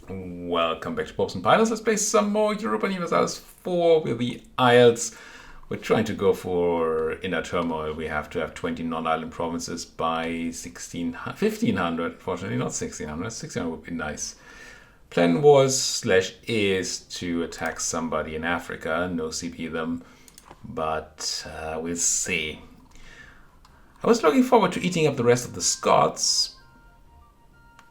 Welcome back to Popes and Pilots. Let's play some more Europa Universalis IV with the Isles. We're trying to go for Inner Turmoil. We have to have 20 non-island provinces by 1500. Unfortunately, not 1600. 1600 would be nice. Plan was / is to attack somebody in Africa. No CP them, but we'll see. I was looking forward to eating up the rest of the Scots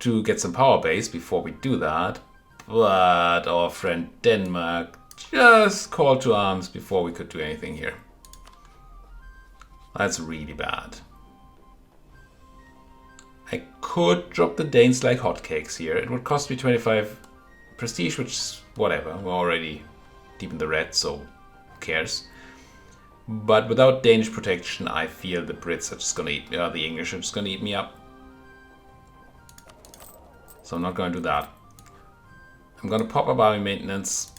to get some power base before we do that, but our friend Denmark just called to arms before we could do anything here. That's really bad. I could drop the Danes like hotcakes here. It would cost me 25 prestige, which is whatever. We're already deep in the red, so who cares? But without Danish protection, I feel the Brits are just gonna eat me, or the English are just gonna eat me up. So I'm not going to do that. I'm going to pop up army maintenance.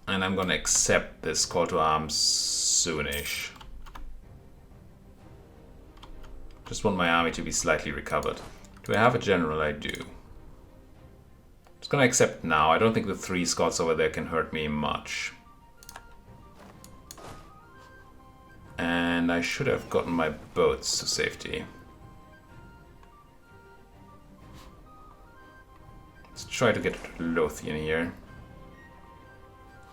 And I'm going to accept this call to arms soonish. Just want my army to be slightly recovered. Do I have a general? I do. Just going to accept now. I don't think the 3 Scots over there can hurt me much. And I should have gotten my boats to safety. Let's try to get Lothian here.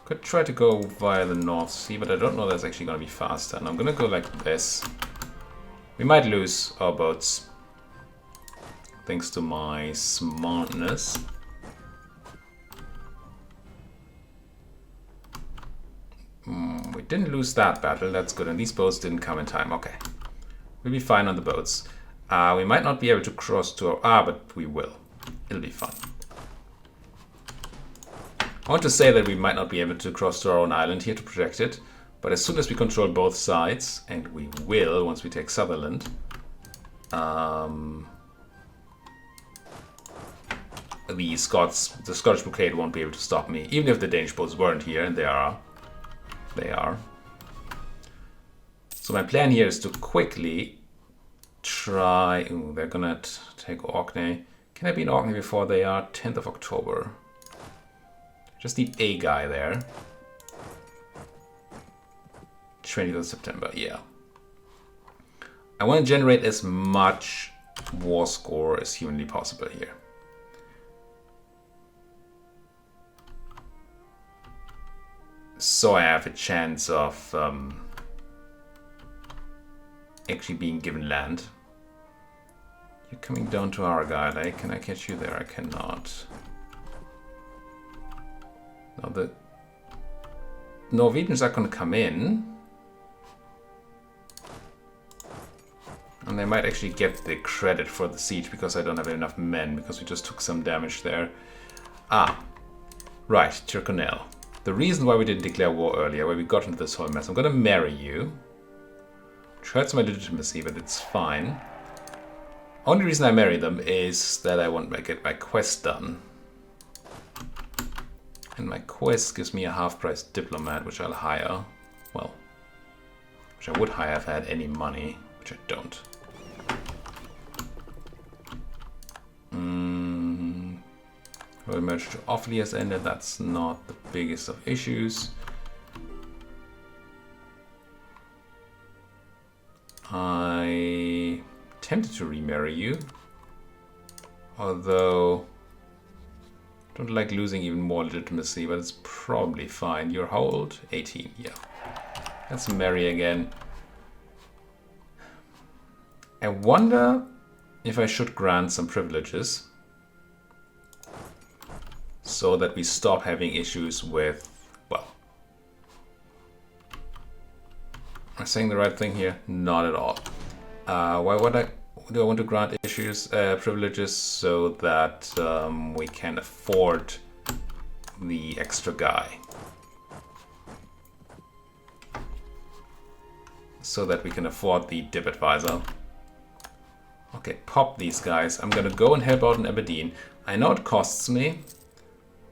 Could try to go via the North Sea, but I don't know that's actually going to be faster. And I'm going to go like this. We might lose our boats, thanks to my smartness. We didn't lose that battle, that's good. And these boats didn't come in time, okay. We'll be fine on the boats. We might not be able to cross to our... but we will. It'll be fun. I want to say that we might not be able to cross to our own island here to protect it, but as soon as we control both sides, and we will once we take Sutherland, the Scottish blockade won't be able to stop me, even if the Danish boats weren't here, and they are. They are. So my plan here is to quickly try... Ooh, they're gonna take Orkney. Can I be in Orkney before they are? 10th of October. Just need a guy there. 20th of September, yeah. I want to generate as much war score as humanly possible here. So I have a chance of actually being given land. You're coming down to Argyle, eh? Can I catch you there? I cannot. Now the Norwegians are going to come in. And they might actually get the credit for the siege because I don't have enough men, because we just took some damage there. Ah, right, Turmoil. The reason why we didn't declare war earlier, why we got into this whole mess. I'm going to marry you. Which hurts my legitimacy, but it's fine. Only reason I marry them is that I want to get my quest done. And my quest gives me a half-price diplomat, which I'll hire. Well, which I would hire if I had any money, which I don't. Royal merge to Offaly has ended. That's not the biggest of issues. I tempted to remarry you, although I don't like losing even more legitimacy, but it's probably fine. You're how old? 18, yeah. Let's marry again. I wonder if I should grant some privileges so that we stop having issues with, well, am I saying the right thing here? Not at all. Why would do I want to grant privileges so that we can afford the extra guy? So that we can afford the dip advisor. Okay, pop these guys. I'm gonna go and help out in Aberdeen. I know it costs me,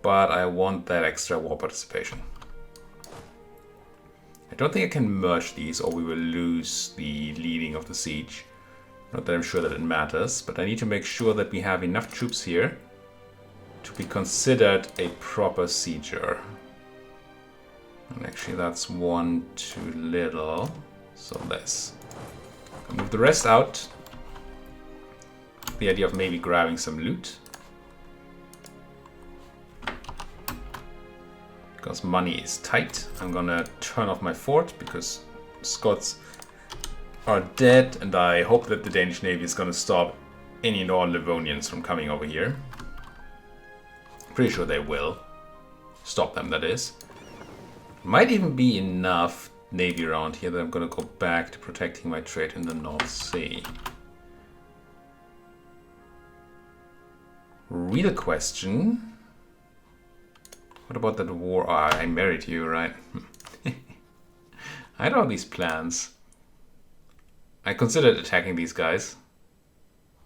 but I want that extra war participation. I don't think I can merge these or we will lose the leading of the siege. Not that I'm sure that it matters, but I need to make sure that we have enough troops here to be considered a proper sieger. And actually that's one too little. So this. I'll move the rest out. The idea of maybe grabbing some loot. Because money is tight. I'm gonna turn off my fort because Scots are dead, and I hope that the Danish Navy is gonna stop any and all Livonians from coming over here. Pretty sure they will. Stop them, that is. Might even be enough navy around here that I'm gonna go back to protecting my trade in the North Sea. Real question. What about that war? Oh, I married you, right? I had all these plans. I considered attacking these guys.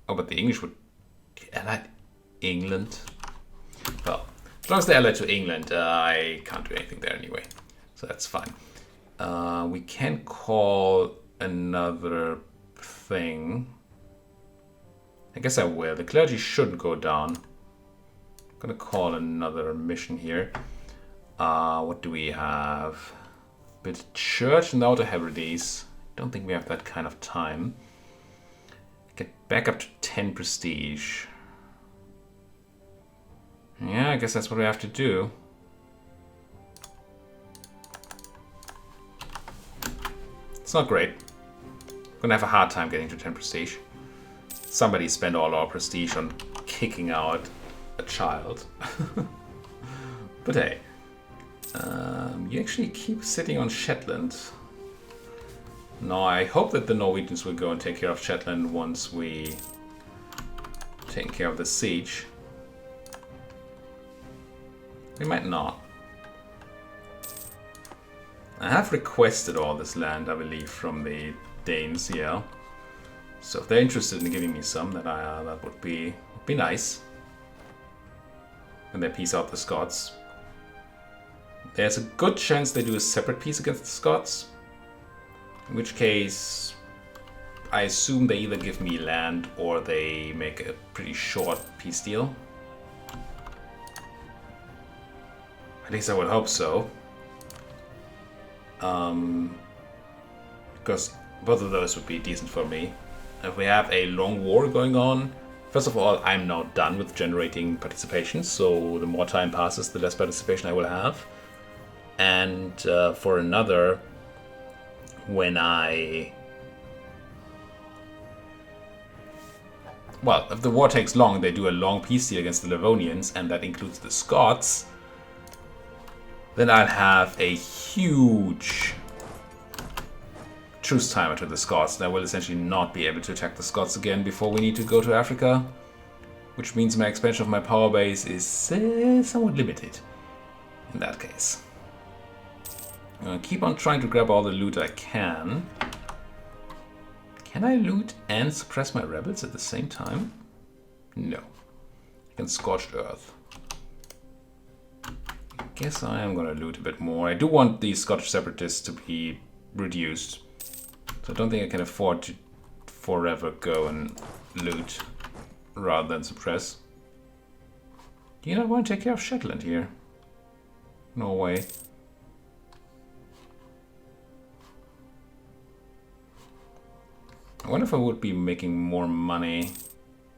Oh, but the English would... Allied England? Well, as long as they're allied to England, I can't do anything there anyway. So that's fine. We can call another thing. I guess I will. The clergy shouldn't go down. I'm gonna call another mission here. What do we have? Bit church and Outer Hebrides. Don't think we have that kind of time. Get back up to 10 prestige. Yeah, I guess that's what we have to do. It's not great. We're gonna have a hard time getting to 10 prestige. Somebody spent all our prestige on kicking out a child. But hey, you actually keep sitting on Shetland. No, I hope that the Norwegians will go and take care of Shetland once we take care of the siege. We might not. I have requested all this land, I believe, from the Danes, yeah. So if they're interested in giving me some, then that would be nice. And they peace out the Scots. There's a good chance they do a separate peace against the Scots. In which case, I assume they either give me land or they make a pretty short peace deal. At least I would hope so. Because both of those would be decent for me. If we have a long war going on, first of all, I'm now done with generating participation, so the more time passes, the less participation I will have. And for another, when well, if the war takes long, they do a long peace deal against the Livonians, and that includes the Scots, then I'll have a huge truce timer to the Scots, and I will essentially not be able to attack the Scots again before we need to go to Africa, which means my expansion of my power base is somewhat limited in that case. I'm gonna keep on trying to grab all the loot I can. Can I loot and suppress my rebels at the same time? No. I can Scorched Earth. I guess I am gonna loot a bit more. I do want these Scottish separatists to be reduced. So I don't think I can afford to forever go and loot rather than suppress. Do you not want to take care of Shetland here? No way. I wonder if I would be making more money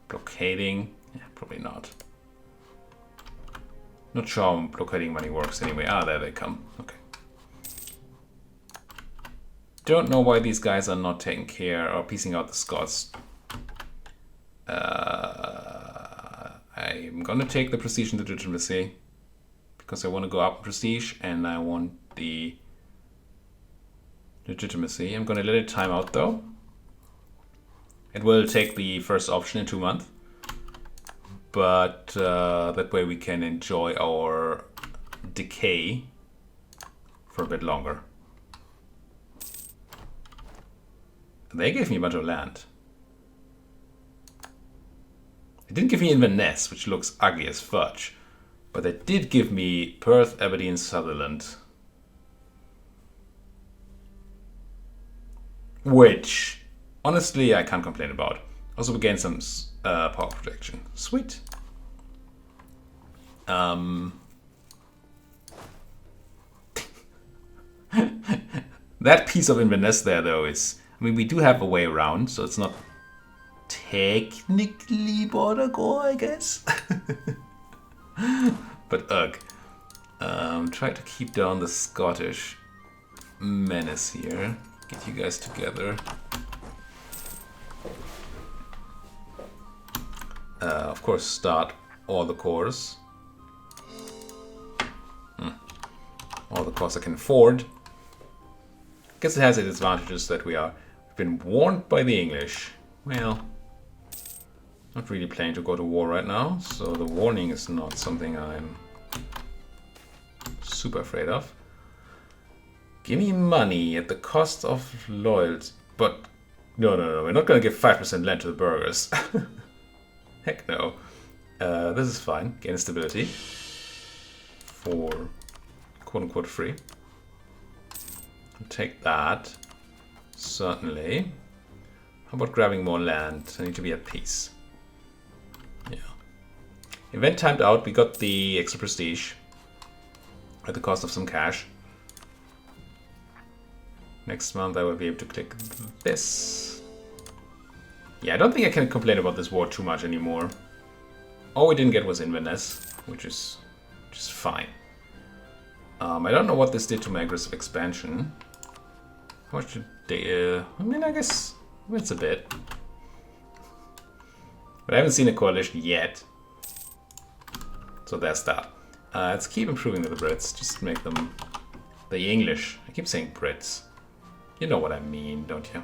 blockading. Yeah, probably not. Not sure how blockading money works anyway. Ah, there they come. Okay. Don't know why these guys are not taking care or piecing out the Scots. I'm gonna take the prestige and legitimacy because I want to go up in prestige and I want the legitimacy. I'm gonna let it time out though. It will take the first option in 2 months, but that way we can enjoy our decay for a bit longer. They gave me a bunch of land. They didn't give me Inverness, which looks ugly as fudge, but they did give me Perth, Aberdeen, Sutherland, which honestly, I can't complain about. Also, we gained some power projection. Sweet. That piece of Inverness there, though, is... I mean, we do have a way around, so it's not technically border gore, I guess. But ugh. Try to keep down the Scottish menace here. Get you guys together. Of course, start all the cores. All the cores I can afford. I guess it has its advantages that we've been warned by the English. Well, not really planning to go to war right now, so the warning is not something I'm super afraid of. Give me money at the cost of loyalty. But no, we're not going to give 5% land to the burghers. Heck no. This is fine. Gain stability for quote-unquote free. I'll take that. Certainly. How about grabbing more land? I need to be at peace. Yeah. Event timed out. We got the extra prestige at the cost of some cash. Next month I will be able to click this. Yeah, I don't think I can complain about this war too much anymore. All we didn't get was Inverness, which is fine. I don't know what this did to my aggressive expansion. How much did they... I mean, I guess it's a bit. But I haven't seen a coalition yet. So there's that. Let's keep improving with the Brits. Just make them... The English. I keep saying Brits. You know what I mean, don't you?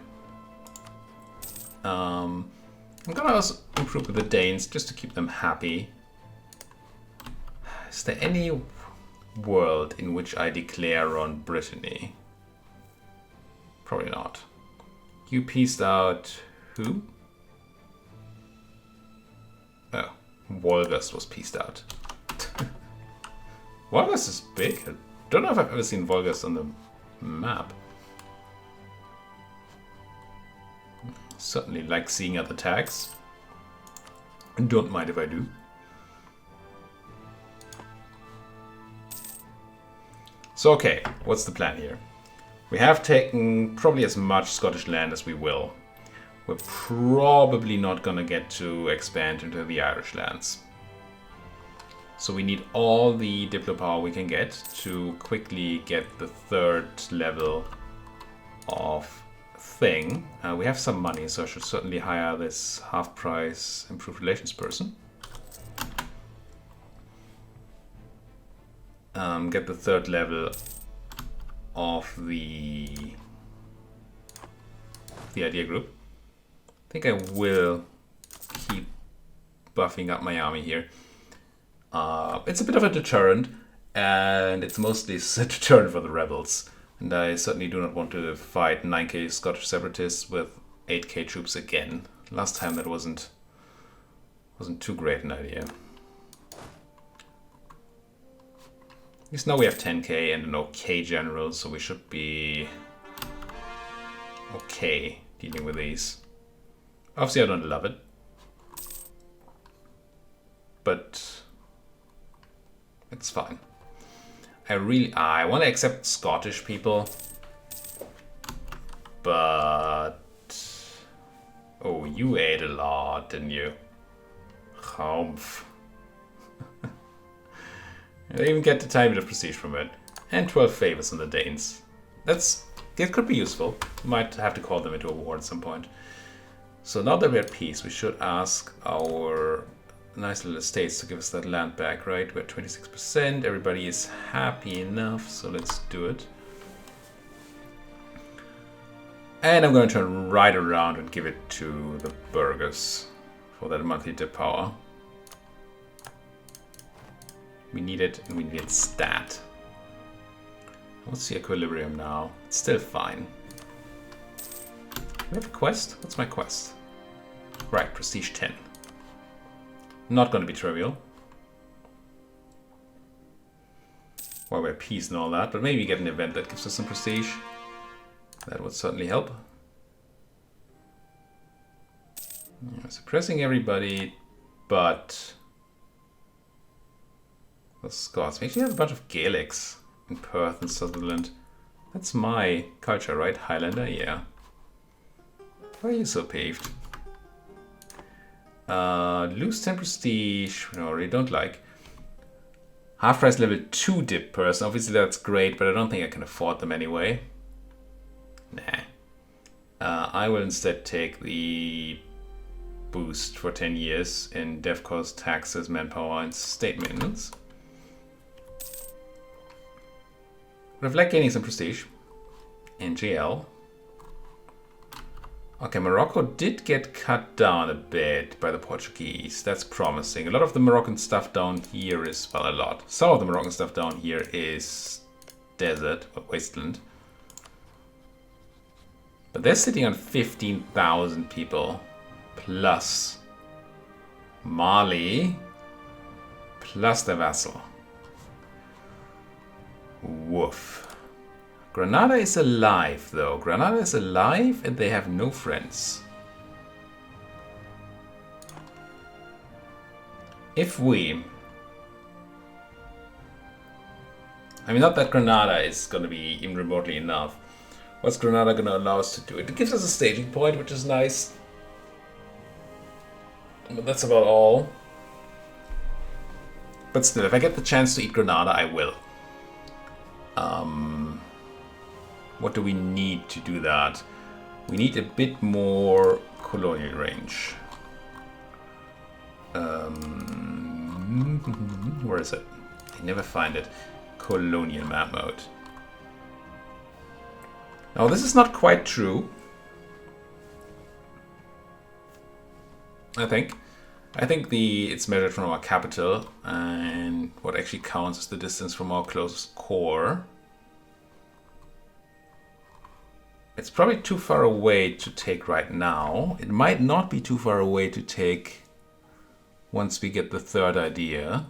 I'm gonna also improve with the Danes just to keep them happy. Is there any world in which I declare on Brittany? Probably not. You pieced out who? Oh, Wolgast was pieced out. Wolgast is big. I don't know if I've ever seen Wolgast on the map. Certainly like seeing other tags. Don't mind if I do. So okay, what's the plan here? We have taken probably as much Scottish land as we will. We're probably not gonna get to expand into the Irish lands. So we need all the Diplo power we can get to quickly get the third level of thing. We have some money, so I should certainly hire this half-price improved relations person. Get the third level of the idea group. I think I will keep buffing up my army here. It's a bit of a deterrent, and it's mostly a deterrent for the rebels. And I certainly do not want to fight 9k Scottish separatists with 8k troops again. Last time that wasn't too great an idea. At least now we have 10k and an okay general, so we should be okay dealing with these. Obviously I don't love it, but it's fine. I want to accept Scottish people, but oh, you ate a lot, didn't you? Humph. I even get the tiny bit of prestige from it, and 12 favors on the Danes. That could be useful. Might have to call them into a war at some point. So now that we're at peace, we should ask our nice little estates to give us that land back, right? We're at 26%. Everybody is happy enough, so let's do it. And I'm going to turn right around and give it to the burghers for that monthly dip power. We need it, and we need it stat. What's the equilibrium now? It's still fine. Do we have a quest? What's my quest? Right, prestige 10. Not going to be trivial. While we're at peace and all that, but maybe get an event that gives us some prestige. That would certainly help. Yeah, suppressing everybody, but the Scots. We actually have a bunch of Gaelics in Perth and Sutherland. That's my culture, right? Highlander, yeah. Why are you so peeved? Lose 10 prestige. No, I really don't like. Half price level 2 dip person. Obviously that's great, but I don't think I can afford them anyway. Nah. I will instead take the boost for 10 years in dev cost, taxes, manpower, and state maintenance. Would have liked gaining some prestige in GL. Okay, Morocco did get cut down a bit by the Portuguese. That's promising. A lot of the Moroccan stuff down here is, well, a lot. Some of the Moroccan stuff down here is desert or wasteland. But they're sitting on 15,000 people. Plus Mali. Plus the vassal. Woof. Granada is alive, though. Granada is alive and they have no friends. If we... I mean, not that Granada is going to be even remotely enough. What's Granada going to allow us to do? It gives us a staging point, which is nice. But that's about all. But still, if I get the chance to eat Granada, I will. What do we need to do that? We need a bit more colonial range. Where is it? I never find it. Colonial map mode. Now this is not quite true. I think it's measured from our capital, and what actually counts is the distance from our closest core. It's probably too far away to take right now. It might not be too far away to take once we get the third idea.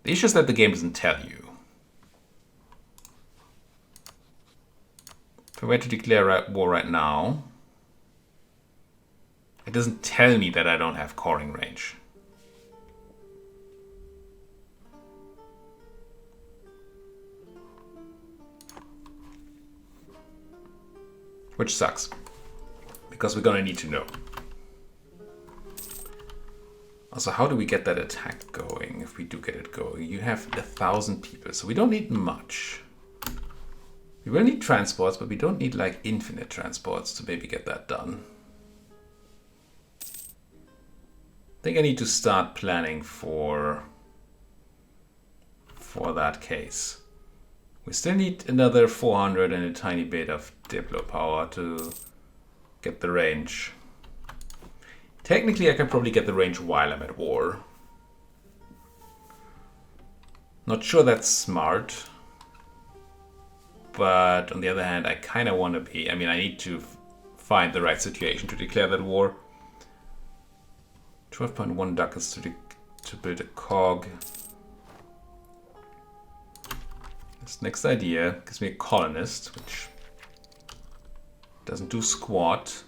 The issue is that the game doesn't tell you. If I were to declare war right now, it doesn't tell me that I don't have coring range. Which sucks, because we're gonna need to know. Also, how do we get that attack going? If we do get it going, you have 1,000 people, so we don't need much. We will need transports, but we don't need like infinite transports to maybe get that done. I think I need to start planning for that case. We still need another 400 and a tiny bit of Diplo power to get the range. Technically, I can probably get the range while I'm at war. Not sure that's smart. But on the other hand, I kind of want to be... I mean, I need to find the right situation to declare that war. 12.1 ducats to build a cog. This next idea gives me a colonist, which doesn't do squat.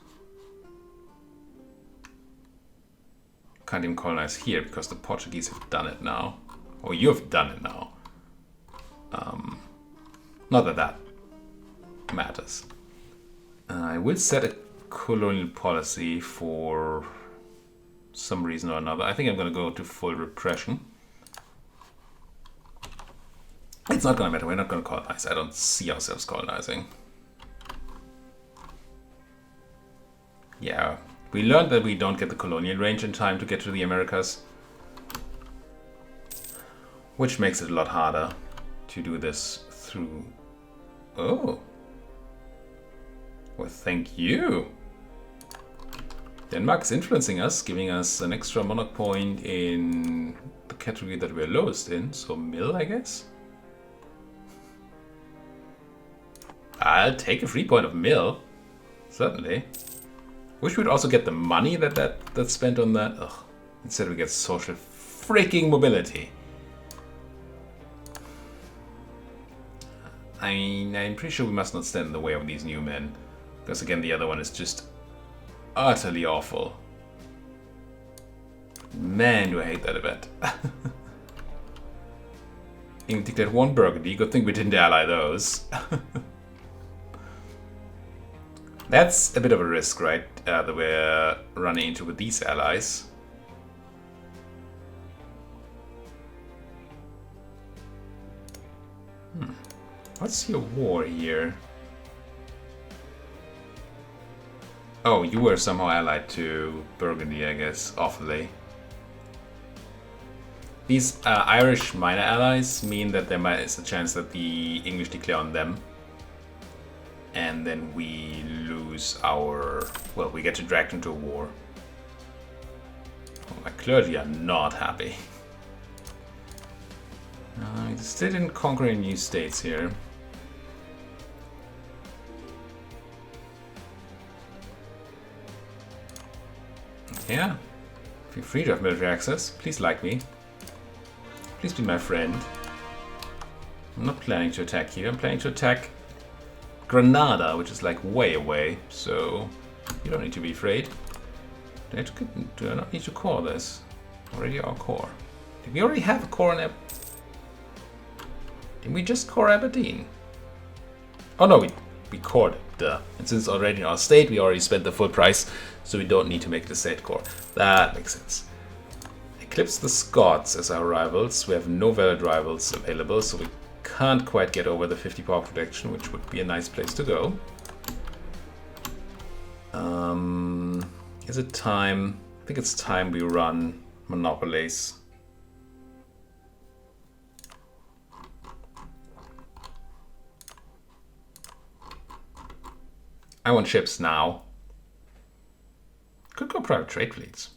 Can't even colonize here because the Portuguese have done it now. Or you have done it now. Not that that matters. I will set a colonial policy for some reason or another. I think I'm going to go to full repression. It's not going to matter. We're not going to colonize. I don't see ourselves colonizing. Yeah. We learned that we don't get the colonial range in time to get to the Americas. Which makes it a lot harder to do this through... Oh. Well, thank you. Denmark's influencing us, giving us an extra monarch point in the category that we're lowest in. So mill, I guess. I'll take a free point of mill. Certainly. Wish we'd also get the money that's spent on that. Ugh. Instead we get social freaking mobility. I mean, I'm pretty sure we must not stand in the way of these new men. Because again, the other one is just utterly awful. Man, do I hate that event. Even declared one Burgundy. Good thing we didn't ally those. That's a bit of a risk, right? That we're running into with these allies. What's your war here? Oh, you were somehow allied to Burgundy, I guess, awfully. These Irish minor allies mean that there is a chance that the English declare on them. And then we lose our... well, we get dragged into a war. Oh, my clergy are not happy. I still didn't conquer any new states here. Yeah. Feel free to have military access. Please like me. Please be my friend. I'm not planning to attack you. I'm planning to attack Granada, which is like way away, so you don't need to be afraid. Do I not need to core this? Already our core. Did we already have a core in Didn't we just core Aberdeen? Oh no, we cored it, duh. And since it's already in our state, we already spent the full price, so we don't need to make the state core. That makes sense. Eclipse the Scots as our rivals. We have no valid rivals available, so we can't quite get over the 50 power protection, which would be a nice place to go. Is it time? I think it's time we run monopolies. I want ships now. Could go private trade fleets.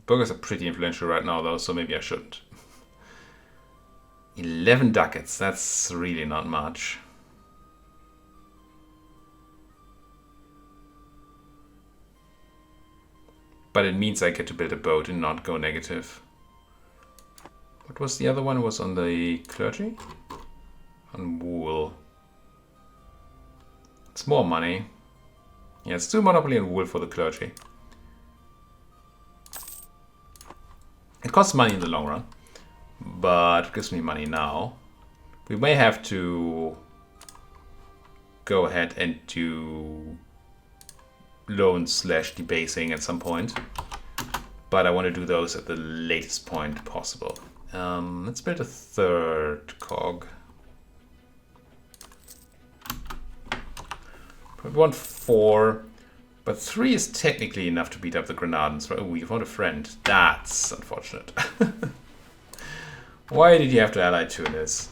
Burghers are pretty influential right now though, so maybe I shouldn't. 11 ducats, that's really not much. But it means I get to build a boat and not go negative. What was the other one? It was on the clergy? On wool. It's more money. Yeah, it's still monopoly and wool for the clergy. It costs money in the long run, but it gives me money now. We may have to go ahead and do loans / debasing at some point, but I want to do those at the latest point possible. Let's build a third cog. We want 4, but 3 is technically enough to beat up the Grenadans. Oh, we found a friend. That's unfortunate. Why did you have to ally Tunis?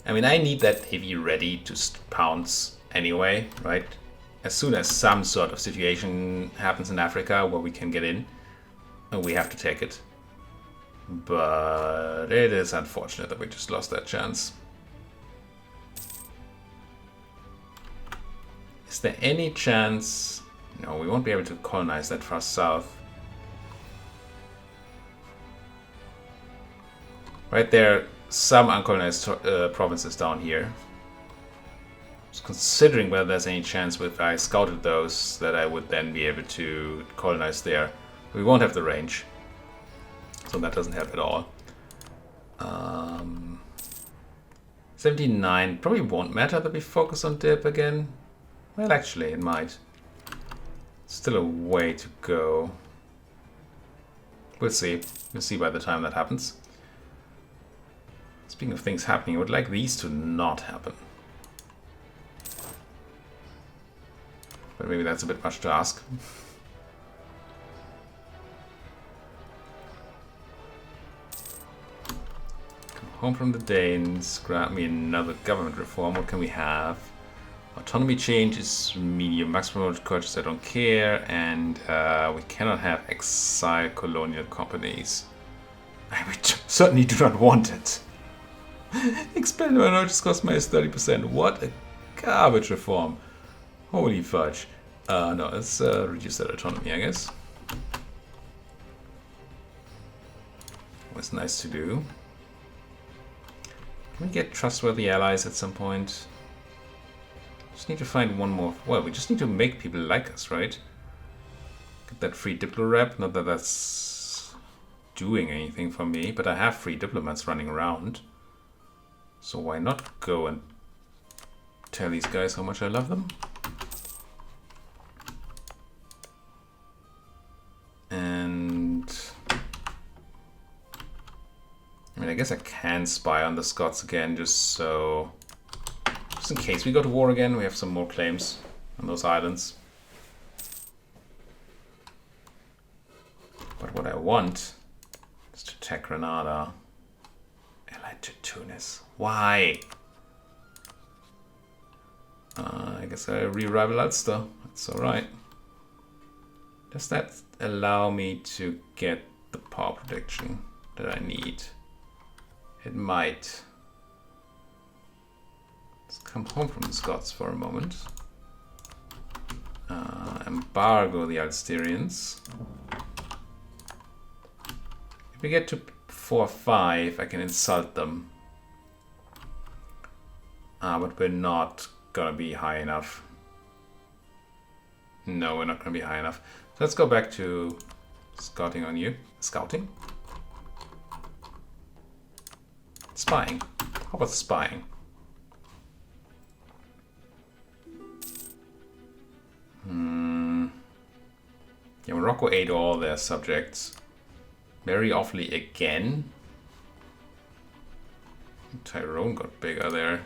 I mean, I need that navy ready to pounce anyway, right? As soon as some sort of situation happens in Africa where we can get in, we have to take it. But it is unfortunate that we just lost that chance. Is there any chance? No, we won't be able to colonize that far south. Right there, some uncolonized provinces down here. I was considering whether there's any chance if I scouted those that I would then be able to colonize there. We won't have the range, so that doesn't help at all. 79 probably won't matter that we focus on dip again. Well, actually, it might. Still a way to go. We'll see. We'll see by the time that happens. Speaking of things happening, I would like these to not happen. But maybe that's a bit much to ask. Come home from the Danes. Grant me another government reform. What can we have? Autonomy change is medium. Maximum cultures, I don't care. And we cannot have exile colonial companies. I certainly do not want it. Expel minorities cost minus 30%. What a garbage reform. Holy fudge. No, let's reduce that autonomy, I guess. Was nice to do. Can we get trustworthy allies at some point? Just need to find one more. Well, we just need to make people like us, right? Get that free Diplo rep. Not that that's doing anything for me, but I have free diplomats running around. So why not go and tell these guys how much I love them? And I mean, I guess I can spy on the Scots again, just in case we go to war again, we have some more claims on those islands. But what I want is to attack Granada. Allied to Tunis. Why? I guess I re-rival Ulster. That's alright. Does that allow me to get the power prediction that I need? It might. Let's come home from the Scots for a moment. Embargo the Ulsterians. If we get to 4-5, I can insult them. But we're not gonna be high enough. No, we're not gonna be high enough. So let's go back to scouting on you. Scouting? Spying. How about spying? Yeah, Morocco ate all their subjects. Very awfully again. Tyrone got bigger there.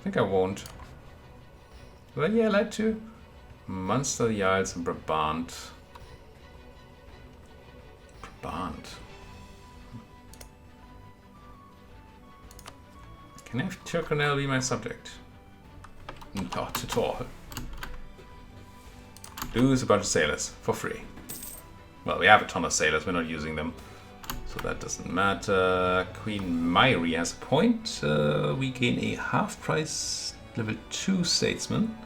I think I won't. Well, yeah, led to Munster, the Isles, and Brabant. Brabant. Can I have Turmoil be my subject? Not at all. Lose a bunch of sailors for free. Well, we have a ton of sailors, we're not using them. So that doesn't matter. Queen Mairi has a point. We gain a half price level 2 statesman.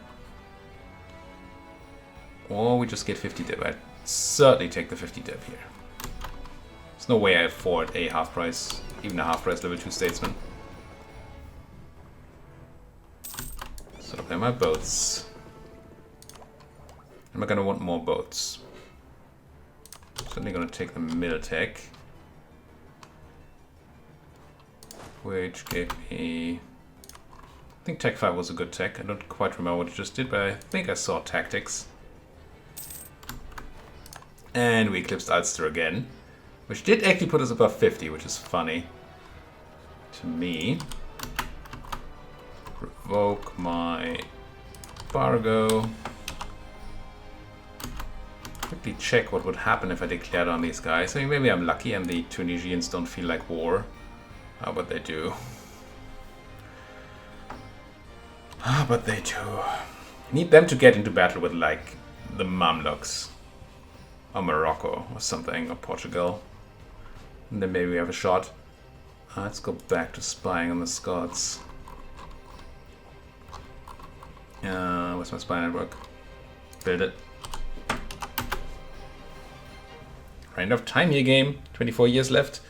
Or we just get 50 dip. I'd certainly take the 50 dip here. There's no way I afford a half price, even a half price level 2 statesman. So they're my boats. Am I gonna want more boats? Certainly gonna take the Militech. Which gave me... I think Tech 5 was a good tech. I don't quite remember what it just did, but I think I saw Tactics. And we eclipsed Ulster again. Which did actually put us above 50, which is funny. To me. Revoke my embargo. Quickly check what would happen if I declared on these guys. I mean, maybe I'm lucky and the Tunisians don't feel like war. But they do. But they do. Need them to get into battle with, like, the Mamluks. Or Morocco or something, or Portugal. And then maybe we have a shot. Let's go back to spying on the Scots. Where's my spy network? Build it. Right enough time here, game. 24 years left.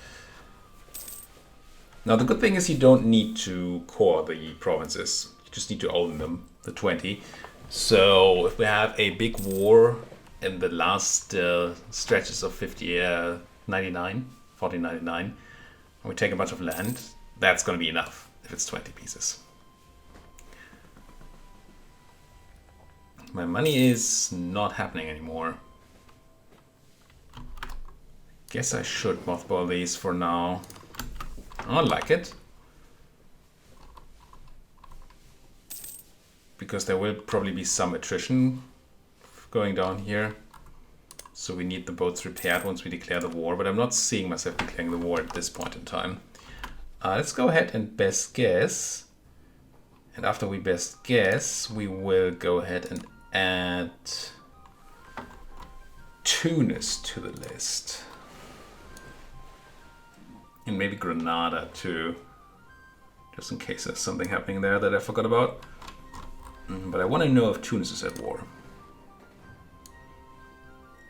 Now the good thing is you don't need to core the provinces. You just need to own them, the 20. So if we have a big war in the last stretches of 1499, and we take a bunch of land, that's going to be enough if it's 20 pieces. My money is not happening anymore. Guess I should mothball these for now. I like it. Because there will probably be some attrition going down here. So we need the boats repaired once we declare the war. But I'm not seeing myself declaring the war at this point in time. Let's go ahead and best guess. And after we best guess, we will go ahead and add Tunis to the list. And maybe Granada too. Just in case there's something happening there that I forgot about. But I want to know if Tunis is at war.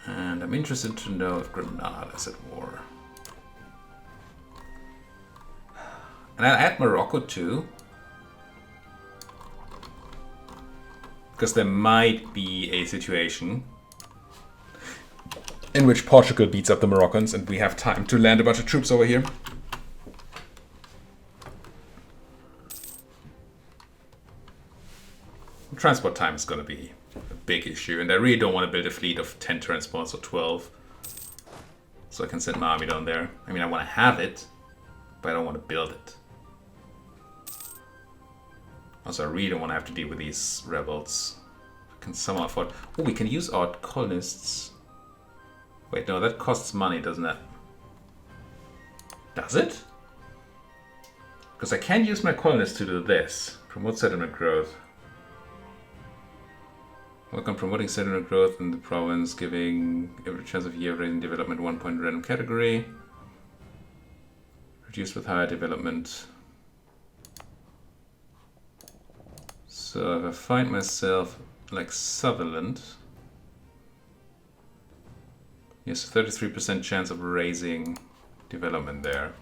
And I'm interested to know if Granada is at war. And I'll add Morocco too. Because there might be a situation in which Portugal beats up the Moroccans and we have time to land a bunch of troops over here. Transport time is going to be a big issue, and I really don't want to build a fleet of 10 transports or 12. So I can send my army down there. I mean, I want to have it, but I don't want to build it. Also, I really don't want to have to deal with these rebels. I can somehow afford... Oh, we can use our colonists. Wait, no, that costs money, doesn't it? Does it? Because I can use my colonists to do this. Promote settlement growth. Work on promoting settlement growth in the province, giving every chance of year raising development 1 point random category. Reduce with higher development. So if I find myself like Sutherland, yes, 33% chance of raising development there.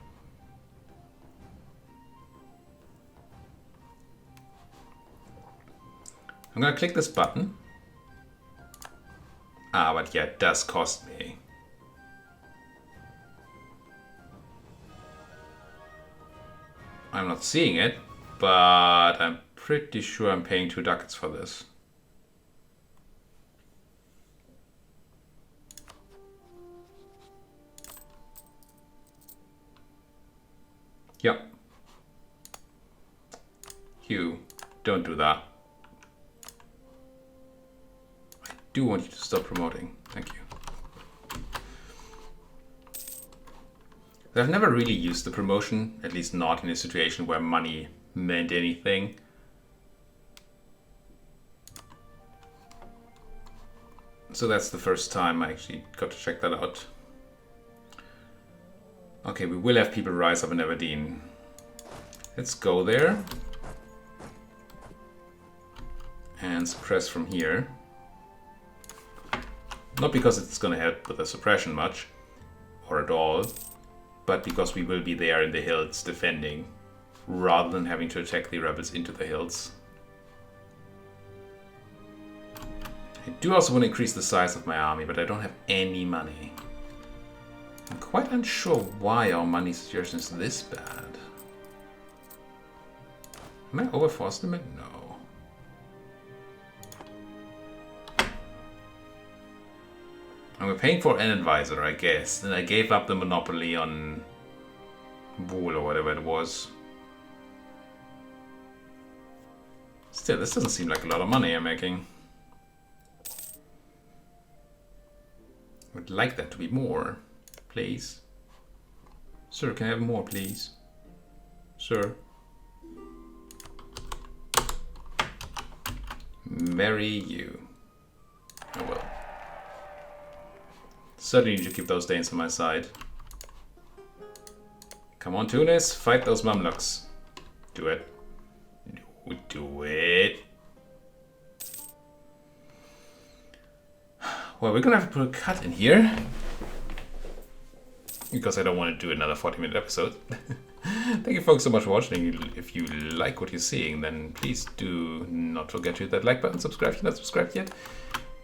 I'm gonna click this button. Ah, but yeah, it does cost me. I'm not seeing it, but I'm pretty sure I'm paying 2 ducats for this. Yep. You, don't do that. I do want you to stop promoting. Thank you. I've never really used the promotion, at least not in a situation where money meant anything. So that's the first time I actually got to check that out. Okay, we will have people rise up in Aberdeen. Let's go there. And suppress from here. Not because it's going to help with the suppression much, or at all, but because we will be there in the hills defending, rather than having to attack the rebels into the hills. I do also want to increase the size of my army, but I don't have any money. I'm quite unsure why our money situation is this bad. Am I over force limit? No. And we're paying for an advisor, I guess. And I gave up the monopoly on wool or whatever it was. Still, this doesn't seem like a lot of money I'm making. Would like that to be more, please. Sir, can I have more, please? Sir. Marry you. Oh well. Certainly need to keep those Danes on my side. Come on, Tunis, fight those Mamluks. Do it. Do it. Well, we're gonna have to put a cut in here. Because I don't want to do another 40-minute episode. Thank you folks so much for watching. If you like what you're seeing, then please do not forget to hit that like button, subscribe if you're not subscribed yet.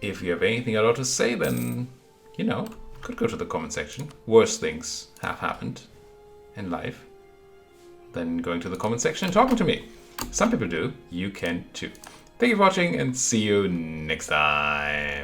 If you have anything at all to say, then, you know, could go to the comment section. Worse things have happened in life than going to the comment section and talking to me. Some people do. You can too. Thank you for watching and see you next time.